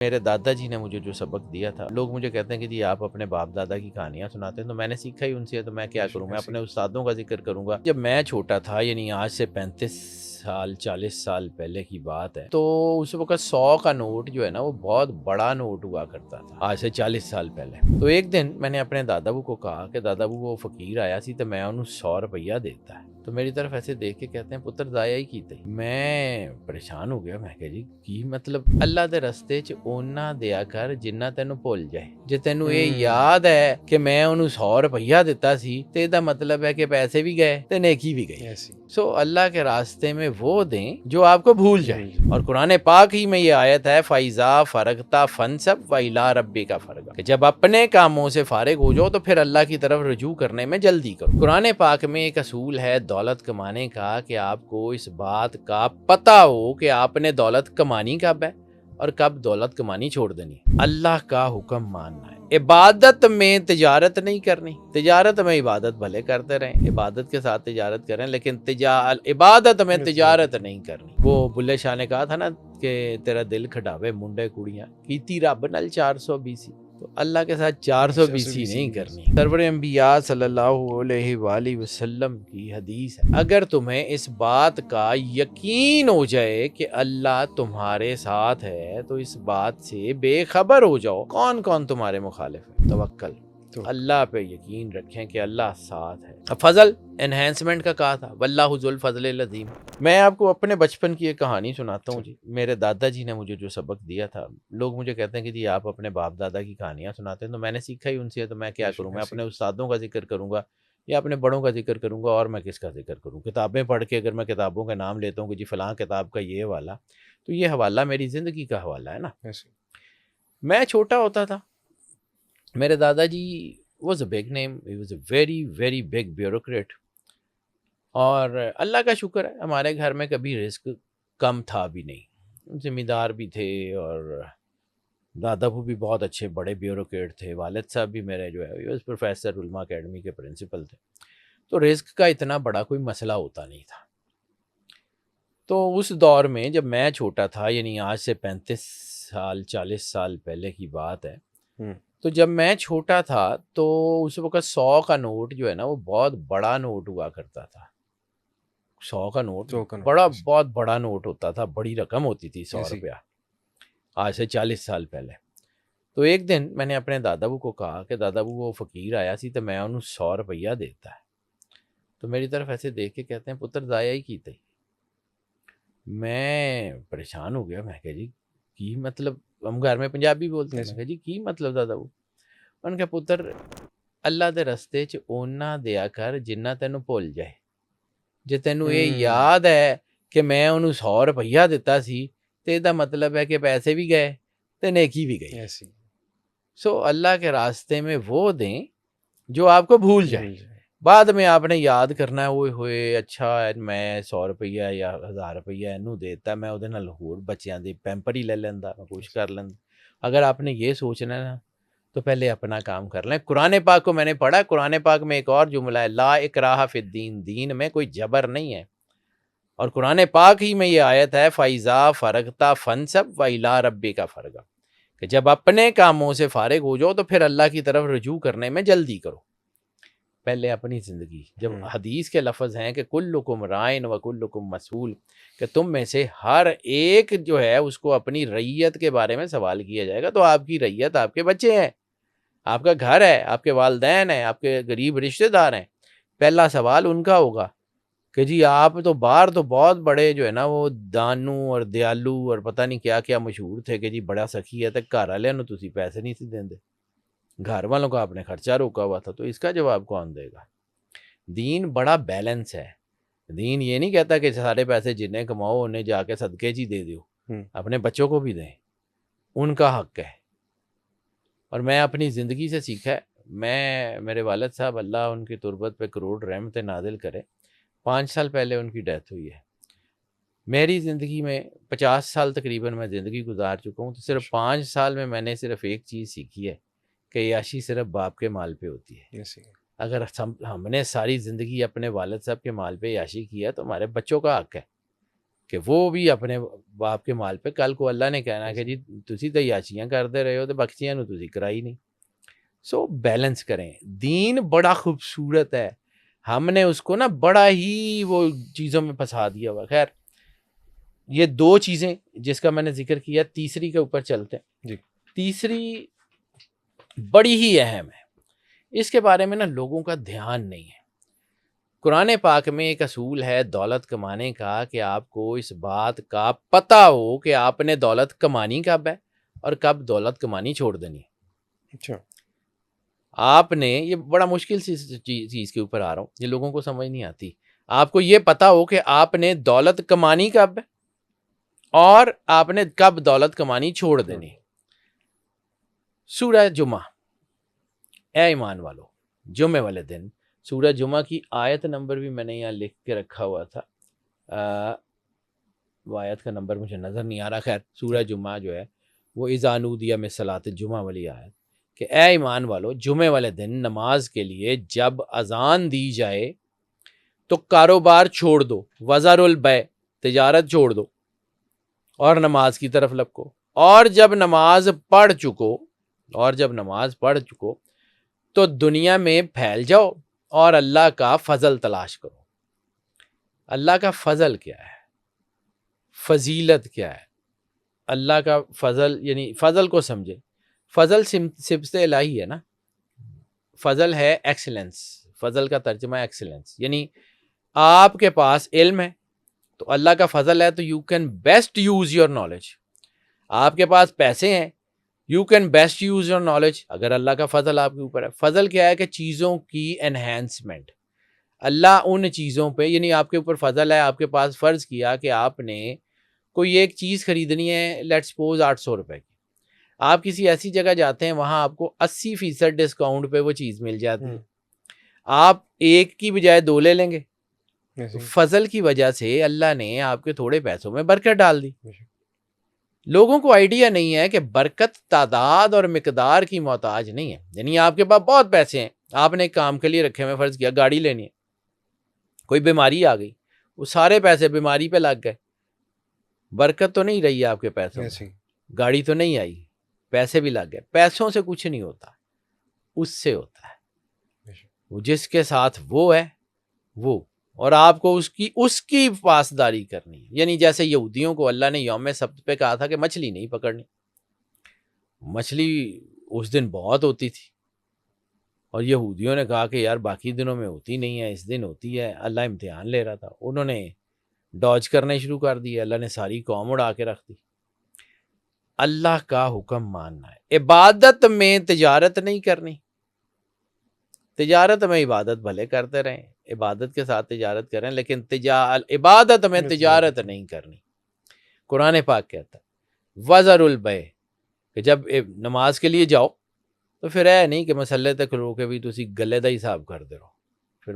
میرے دادا جی نے مجھے جو سبق دیا تھا، لوگ مجھے کہتے ہیں کہ جی آپ اپنے باپ دادا کی کہانیاں سناتے ہیں، تو میں نے سیکھا ہی ان سے، تو میں کیا کروں، میں اپنے استادوں کا ذکر کروں گا۔ جب میں چھوٹا تھا، یعنی آج سے 35 سال 40 سال پہلے کی بات ہے، تو اس وقت 100 کا نوٹ جو ہے نا وہ بہت بڑا نوٹ ہوا کرتا تھا، آج سے 40 سال پہلے۔ تو ایک دن میں نے اپنے دادا کو کہا کہ دادا وہ فقیر آیا سی تو میں انہوں 100 روپیہ دیتا ہے، تو میری طرف ایسے دیکھ کے کہتے ہیں پتر ضائع ہی کیتے ہی۔ میں پریشان ہو گیا، میں کہ جی کی مطلب؟ اللہ دے رستے چ اونا دیا کر جنہ تینوں بھول جائے۔ جے تینوں یہ یاد ہے کہ میں انہوں 100 روپیہ دیتا سی تے دا مطلب ہے کہ پیسے بھی گئے تے نیکی بھی گئی۔ سو اللہ کے راستے میں وہ دیں جو آپ کو بھول جائے۔ اور قرآن پاک ہی میں یہ آیت ہے فَإِذَا فَرَغْتَ فَانْصَبْ وَإِلَىٰ رَبِّكَ فَارْغَب، کہ جب اپنے کاموں سے فارغ ہو جاؤ تو پھر اللہ کی طرف رجوع کرنے میں جلدی کرو۔ قرآن پاک میں ایک اصول ہے دولت کمانے کا کہ آپ کو اس بات کا پتہ ہو کہ آپ نے دولت کمانی کب ہے اور کب دولت کمانی چھوڑ دینی۔ اللہ کا حکم ماننا ہے۔ عبادت میں تجارت نہیں کرنی، تجارت میں عبادت بھلے کرتے رہیں، عبادت کے ساتھ تجارت کریں، لیکن عبادت میں تجارت نہیں کرنی۔ وہ بلے شاہ نے کہا تھا نا کہ تیرا دل کھٹاوے منڈے کڑیاں کیتی رب نال 420، تو اللہ کے ساتھ 420 نہیں کرنی۔ سرور انبیاء صلی اللہ علیہ وآلہ وسلم کی حدیث ہے، اگر تمہیں اس بات کا یقین ہو جائے کہ اللہ تمہارے ساتھ ہے تو اس بات سے بے خبر ہو جاؤ کون کون تمہارے مخالف ہے۔ توکل، اللہ پہ یقین رکھیں کہ اللہ ساتھ ہے۔ فضل انہینسمنٹ کا کہا تھا واللہ ذو الفضل العظیم۔ میں آپ کو اپنے بچپن کی ایک کہانی سناتا ہوں جی۔ میرے دادا جی نے مجھے جو سبق دیا تھا، لوگ مجھے کہتے ہیں کہ جی آپ اپنے باپ دادا کی کہانیاں سناتے ہیں، تو میں نے سیکھا ہی ان سے، تو میں کیا کروں، میں اپنے استادوں کا ذکر کروں گا یا اپنے بڑوں کا ذکر کروں گا، اور میں کس کا ذکر کروں؟ کتابیں پڑھ کے اگر میں کتابوں کے نام لیتا ہوں کہ جی فلاں کتاب کا یہ حوالہ، تو یہ حوالہ میری زندگی کا حوالہ ہے نا۔ میں چھوٹا ہوتا تھا، میرے دادا جی was a big name, he was a very very big bureaucrat، اور اللہ کا شکر ہے ہمارے گھر میں کبھی رزق کم تھا بھی نہیں، ذمہ دار بھی تھے، اور دادا وہ بھی بہت اچھے بڑے بیوروکریٹ تھے، والد صاحب بھی میرے جو ہے پروفیسر علماء اکیڈمی کے پرنسپل تھے، تو رزق کا اتنا بڑا کوئی مسئلہ ہوتا نہیں تھا۔ تو اس دور میں جب میں چھوٹا تھا، یعنی آج سے 35 سال 40 سال پہلے کی بات ہے، تو جب میں چھوٹا تھا تو اس وقت 100 کا نوٹ جو ہے نا وہ بہت بڑا نوٹ ہوا کرتا تھا۔ 100 کا نوٹ بہت بڑا نوٹ ہوتا تھا، بڑی رقم ہوتی تھی 100 روپیہ، آج سے 40 سال پہلے۔ تو ایک دن میں نے اپنے دادا کو کہا کہ دادا وہ فقیر آیا سی تو میں انہوں 100 روپیہ دیتا ہے، تو میری طرف ایسے دیکھ کے کہتے ہیں پتر ضائع ہی کیتے ہی۔ میں پریشان ہو گیا، میں کہ جی کی مطلب؟ ہم گھر میں پنجابی بولتے ہیں، میں کہ جی کی مطلب دادا وہ؟ ان کے پتر اللہ دے رستے چ اونا دیا کر جنہ تینوں بھول جائے۔ جے تینوں یہ یاد ہے کہ میں انہوں 100 روپیہ دیتا سی تے دا مطلب ہے کہ پیسے بھی گئے تے نیکی بھی گئی۔ سو اللہ کے راستے میں وہ دیں جو آپ کو بھول جائے، بعد میں آپ نے یاد کرنا ہے ہوئے ہوئے اچھا میں 100 روپیہ یا 1000 روپیہ انہوں دیتا، میں وہ نال ہور بچیاں دی پیمپر ہی لے لیندہ، میں کچھ کر لیندہ۔ اگر آپ نے یہ سوچنا ہے نا تو پہلے اپنا کام کر لیں۔ قرآن پاک کو میں نے پڑھا، قرآن پاک میں ایک اور جملہ ہے لا اکراہ فی الدین، دین میں کوئی جبر نہیں ہے، اور قرآن پاک ہی میں یہ آیت ہے فَإِذَا فَرَغْتَ فَانْصَبْ وَإِلَىٰ رَبِّكَ فَارْغَب، کہ جب اپنے کاموں سے فارغ ہو جاؤ تو پھر اللہ کی طرف رجوع کرنے میں جلدی کرو۔ پہلے اپنی زندگی، جب حدیث کے لفظ ہیں کہ کلکم رائن و کلکم مسئول، کہ تم میں سے ہر ایک جو ہے اس کو اپنی رعیت کے بارے میں سوال کیا جائے گا، تو آپ کی رعیت آپ کے بچے ہیں، آپ کا گھر ہے، آپ کے والدین ہیں، آپ کے غریب رشتہ دار ہیں، پہلا سوال ان کا ہوگا کہ جی آپ تو باہر تو بہت بڑے جو ہے نا وہ دانو اور دیالو اور پتہ نہیں کیا کیا مشہور تھے کہ جی بڑا سخی ہے، تک گھر والے نو تسی پیسے نہیں سی دیندے، گھر والوں کا آپ نے خرچہ روکا ہوا تھا، تو اس کا جواب کون دے گا؟ دین بڑا بیلنس ہے، دین یہ نہیں کہتا کہ سارے پیسے جنہیں کماؤ انہیں جا کے صدقے جی دے دیو، اپنے بچوں کو بھی دیں، ان کا حق ہے۔ اور میں اپنی زندگی سے سیکھا ہے، میرے والد صاحب اللہ ان کی تربت پہ کروڑ رحمت نازل کرے، 5 سال پہلے ان کی ڈیتھ ہوئی ہے۔ میری زندگی میں 50 سال تقریباً میں زندگی گزار چکا ہوں، تو صرف 5 سال میں میں نے صرف ایک چیز سیکھی ہے کہ عیاشی صرف باپ کے مال پہ ہوتی ہے۔ اگر ہم نے ساری زندگی اپنے والد صاحب کے مال پہ عیاشی کیا تو ہمارے بچوں کا حق ہے کہ وہ بھی اپنے باپ کے مال پہ کل کو اللہ نے کہنا کہ جی تسی تو یاچیاں کرتے رہے ہو تو بخشیاں نو تسی کرائی نہیں. سو بیلنس کریں. دین بڑا خوبصورت ہے, ہم نے اس کو نا بڑا ہی وہ چیزوں میں پھنسا دیا ہوا. خیر یہ دو چیزیں جس کا میں نے ذکر کیا, تیسری کے اوپر چلتے ہیں جی. تیسری بڑی ہی اہم ہے, اس کے بارے میں نا لوگوں کا دھیان نہیں ہے. قرآن پاک میں ایک اصول ہے دولت کمانے کا کہ آپ کو اس بات کا پتہ ہو کہ آپ نے دولت کمانی کب ہے اور کب دولت کمانی چھوڑ دینی ہے. اچھا. آپ نے, یہ بڑا مشکل سی چیز کے اوپر آ رہا ہوں, یہ لوگوں کو سمجھ نہیں آتی. آپ کو یہ پتا ہو کہ آپ نے دولت کمانی کب ہے اور آپ نے کب دولت کمانی چھوڑ دینی. سورہ جمعہ, اے ایمان والو, جمعے والے دن, سورہ جمعہ کی آیت نمبر بھی میں نے یہاں لکھ کے رکھا ہوا تھا, وہ آیت کا نمبر مجھے نظر نہیں آ رہا. خیر سورہ جمعہ جو ہے وہ اذا نودی من صلاۃ الجمعہ والی آیت, کہ اے ایمان والو جمعے والے دن نماز کے لیے جب اذان دی جائے تو کاروبار چھوڑ دو, وزر البیع, تجارت چھوڑ دو اور نماز کی طرف لپکو. اور جب نماز پڑھ چکو تو دنیا میں پھیل جاؤ اور اللہ کا فضل تلاش کرو. اللہ کا فضل کیا ہے, فضیلت کیا ہے؟ اللہ کا فضل یعنی فضل کو سمجھے. فضل صفت الہی ہے نا, فضل ہے ایکسلنس. فضل کا ترجمہ ہے ایکسلنس, یعنی آپ کے پاس علم ہے تو اللہ کا فضل ہے تو you can best use your knowledge. آپ کے پاس پیسے ہیں, you can best use your knowledge, اگر اللہ کا فضل آپ کے اوپر ہے. فضل کیا ہے کہ چیزوں کی انہینسمنٹ. اللہ ان چیزوں پہ, یعنی آپ کے اوپر فضل ہے, آپ کے پاس فرض کیا کہ آپ نے کوئی ایک چیز خریدنی ہے, لیٹ سپوز 800 روپے کی. آپ کسی ایسی جگہ جاتے ہیں وہاں آپ کو 80% ڈسکاؤنٹ پہ وہ چیز مل جاتی ہے, آپ ایک کی بجائے 2 لے لیں گے. فضل کی وجہ سے اللہ نے آپ کے تھوڑے پیسوں میں برکت ڈال دی. لوگوں کو آئیڈیا نہیں ہے کہ برکت تعداد اور مقدار کی محتاج نہیں ہے. یعنی آپ کے پاس بہت پیسے ہیں, آپ نے ایک کام کے لیے رکھے ہوئے, فرض کیا گاڑی لینی ہے, کوئی بیماری آ گئی, وہ سارے پیسے بیماری پہ لگ گئے, برکت تو نہیں رہی آپ کے پیسوں میں, گاڑی تو نہیں آئی, پیسے بھی لگ گئے. پیسوں سے کچھ نہیں ہوتا, اس سے ہوتا ہے. وہ جس کے ساتھ وہ ہے وہ, اور آپ کو اس کی پاسداری کرنی ہے. یعنی جیسے یہودیوں کو اللہ نے یوم سبت پہ کہا تھا کہ مچھلی نہیں پکڑنی, مچھلی اس دن بہت ہوتی تھی اور یہودیوں نے کہا کہ یار باقی دنوں میں ہوتی نہیں ہے, اس دن ہوتی ہے. اللہ امتحان لے رہا تھا, انہوں نے ڈاج کرنے شروع کر دیے, اللہ نے ساری قوم اڑا کے رکھ دی. اللہ کا حکم ماننا ہے, عبادت میں تجارت نہیں کرنی. تجارت میں عبادت بھلے کرتے رہیں, عبادت کے ساتھ تجارت کریں, لیکن عبادت میں تجارت نہیں کرنی. قرآن پاک کہتا ہے وزر البیع, کہ جب نماز کے لیے جاؤ تو پھر ہے نہیں کہ مسلے تک رو کے بھی تسی گلے دا حساب کر دے رہو, پھر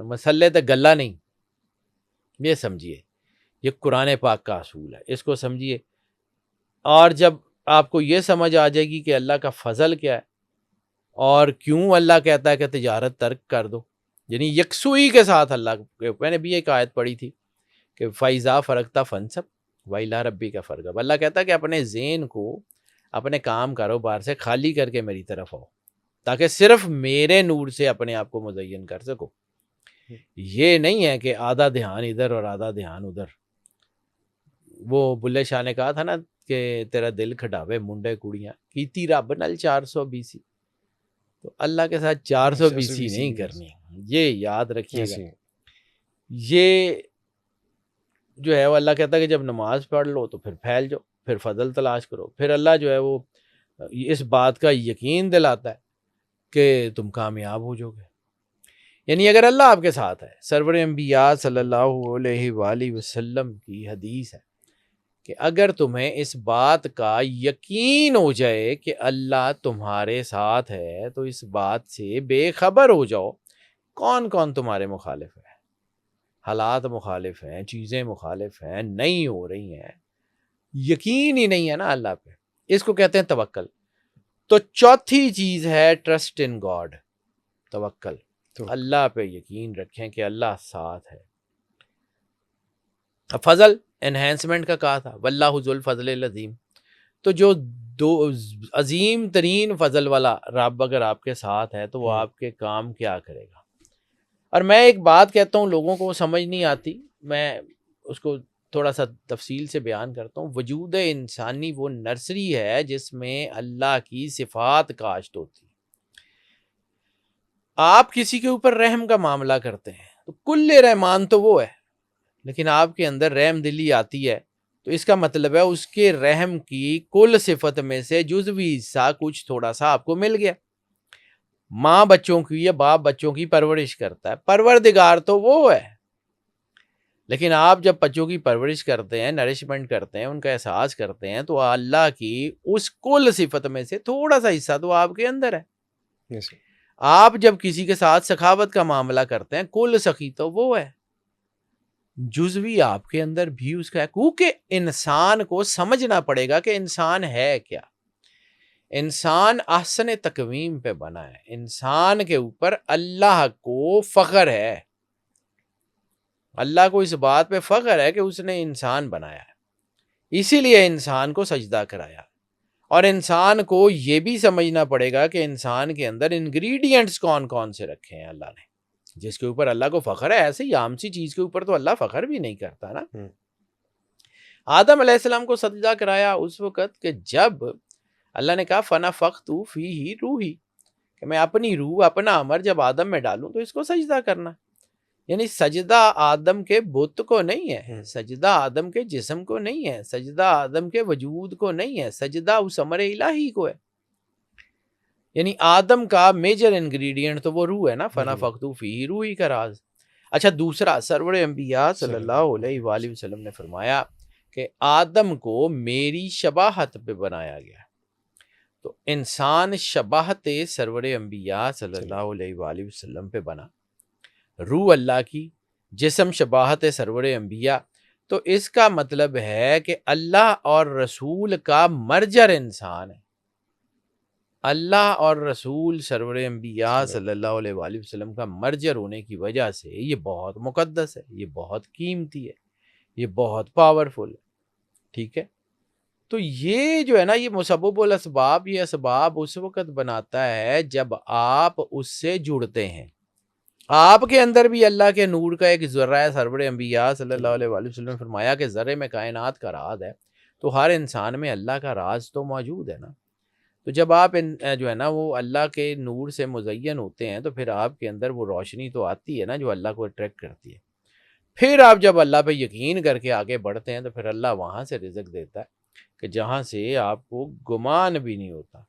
مسلے تک گلہ نہیں. یہ سمجھیے, یہ قرآن پاک کا اصول ہے, اس کو سمجھیے. اور جب آپ کو یہ سمجھ آ جائے گی کہ اللہ کا فضل کیا ہے اور کیوں اللہ کہتا ہے کہ تجارت ترک کر دو, یعنی یکسوئی کے ساتھ اللہ, میں نے بھی ایک آیت پڑھی تھی کہ فَإِذَا فَرَغْتَ فَانْصَبْ وَإِلَىٰ رَبِّكَ فَارْغَب. اللہ کہتا ہے کہ اپنے ذہن کو اپنے کام کاروبار سے خالی کر کے میری طرف آؤ تاکہ صرف میرے نور سے اپنے آپ کو مزین کر سکو. یہ نہیں ہے کہ آدھا دھیان ادھر اور آدھا دھیان ادھر. وہ بلے شاہ نے کہا تھا نا کہ تیرا دل کھٹاوے منڈے کڑیاں کیتی رب نال 420, تو اللہ کے ساتھ 420 نہیں کرنی, یہ یاد رکھیے گا. یہ جو ہے وہ اللہ کہتا ہے کہ جب نماز پڑھ لو تو پھر پھیل جاؤ, پھر فضل تلاش کرو. پھر اللہ جو ہے وہ اس بات کا یقین دلاتا ہے کہ تم کامیاب ہو جاؤ گے. یعنی اگر اللہ آپ کے ساتھ ہے, سرور انبیاء صلی اللہ علیہ وآلہ وسلم کی حدیث ہے کہ اگر تمہیں اس بات کا یقین ہو جائے کہ اللہ تمہارے ساتھ ہے تو اس بات سے بے خبر ہو جاؤ کون کون تمہارے مخالف ہے. حالات مخالف ہیں, چیزیں مخالف ہیں, نہیں ہو رہی ہیں, یقین ہی نہیں ہے نا اللہ پہ, اس کو کہتے ہیں توکل. تو چوتھی چیز ہے ٹرسٹ ان گاڈ, توکل. اللہ پہ یقین رکھیں کہ اللہ ساتھ ہے. فضل انہینسمنٹ کا کہا تھا، واللہ ذو الفضل العظیم، تو جو دو عظیم ترین فضل والا رب اگر آپ کے ساتھ ہے تو وہ آپ کے کام کیا کرے گا۔ اور میں ایک بات کہتا ہوں، لوگوں کو سمجھ نہیں آتی، میں اس کو تھوڑا سا تفصیل سے بیان کرتا ہوں۔ وجود انسانی وہ نرسری ہے جس میں اللہ کی صفات کاشت ہوتی ہے۔ آپ کسی کے اوپر رحم کا معاملہ کرتے ہیں تو کل رحمان تو وہ ہے، لیکن آپ کے اندر رحم دلی آتی ہے تو اس کا مطلب ہے اس کے رحم کی کل صفت میں سے جزوی حصہ کچھ تھوڑا سا آپ کو مل گیا۔ ماں بچوں کی یا باپ بچوں کی پرورش کرتا ہے، پروردگار تو وہ ہے، لیکن آپ جب بچوں کی پرورش کرتے ہیں، نرشمنٹ کرتے ہیں، ان کا احساس کرتے ہیں، تو اللہ کی اس کل صفت میں سے تھوڑا سا حصہ تو آپ کے اندر ہے۔ Yes. آپ جب کسی کے ساتھ سخاوت کا معاملہ کرتے ہیں، کل سخی تو وہ ہے، جزوی آپ کے اندر بھی اس کا ہے، کیونکہ انسان کو سمجھنا پڑے گا کہ انسان ہے کیا۔ انسان احسن تقویم پہ بنا ہے، انسان کے اوپر اللہ کو فخر ہے، اللہ کو اس بات پہ فخر ہے کہ اس نے انسان بنایا ہے، اسی لیے انسان کو سجدہ کرایا۔ اور انسان کو یہ بھی سمجھنا پڑے گا کہ انسان کے اندر انگریڈینٹس کون کون سے رکھے ہیں اللہ نے، جس کے اوپر اللہ کو فخر ہے۔ ایسے ہی عام سی چیز کے اوپر تو اللہ فخر بھی نہیں کرتا نا۔ آدم علیہ السلام کو سجدہ کرایا اس وقت کہ جب اللہ نے کہا فَنَفَخْتُ فِيهِ روحی، کہ میں اپنی روح، اپنا امر جب آدم میں ڈالوں تو اس کو سجدہ کرنا۔ یعنی سجدہ آدم کے بت کو نہیں ہے، سجدہ آدم کے جسم کو نہیں ہے، سجدہ آدم کے وجود کو نہیں ہے، سجدہ اس امر الہی کو ہے۔ یعنی آدم کا میجر انگریڈینٹ تو وہ روح ہے نا، فَنَفَخْتُ فِيهِ روحی کا راز۔ اچھا، دوسرا، سرور انبیاء صلی اللہ علیہ وآلہ وسلم نے فرمایا کہ آدم کو میری شباہت پہ بنایا گیا۔ تو انسان شباہت سرور انبیاء صلی اللہ علیہ وآلہ وسلم پہ بنا، روح اللہ کی، جسم شباہت سرور انبیاء، تو اس کا مطلب ہے کہ اللہ اور رسول کا مرجر انسان ہے۔ اللہ اور رسول سرور انبیاء صلی اللہ علیہ وآلہ وسلم کا مرجر ہونے کی وجہ سے یہ بہت مقدس ہے، یہ بہت قیمتی ہے، یہ بہت پاورفل ہے، ٹھیک ہے۔ تو یہ جو ہے نا، یہ مسبب الاسباب، یہ اسباب اس وقت بناتا ہے جب آپ اس سے جڑتے ہیں۔ آپ کے اندر بھی اللہ کے نور کا ایک ذرہ ہے، سرور انبیاء صلی اللہ علیہ وآلہ وسلم نے فرمایا کہ ذرے میں کائنات کا راز ہے، تو ہر انسان میں اللہ کا راز تو موجود ہے نا۔ تو جب آپ جو ہے نا وہ اللہ کے نور سے مزین ہوتے ہیں تو پھر آپ کے اندر وہ روشنی تو آتی ہے نا جو اللہ کو اٹریکٹ کرتی ہے۔ پھر آپ جب اللہ پہ یقین کر کے آگے بڑھتے ہیں تو پھر اللہ وہاں سے رزق دیتا ہے کہ جہاں سے آپ کو گمان بھی نہیں ہوتا۔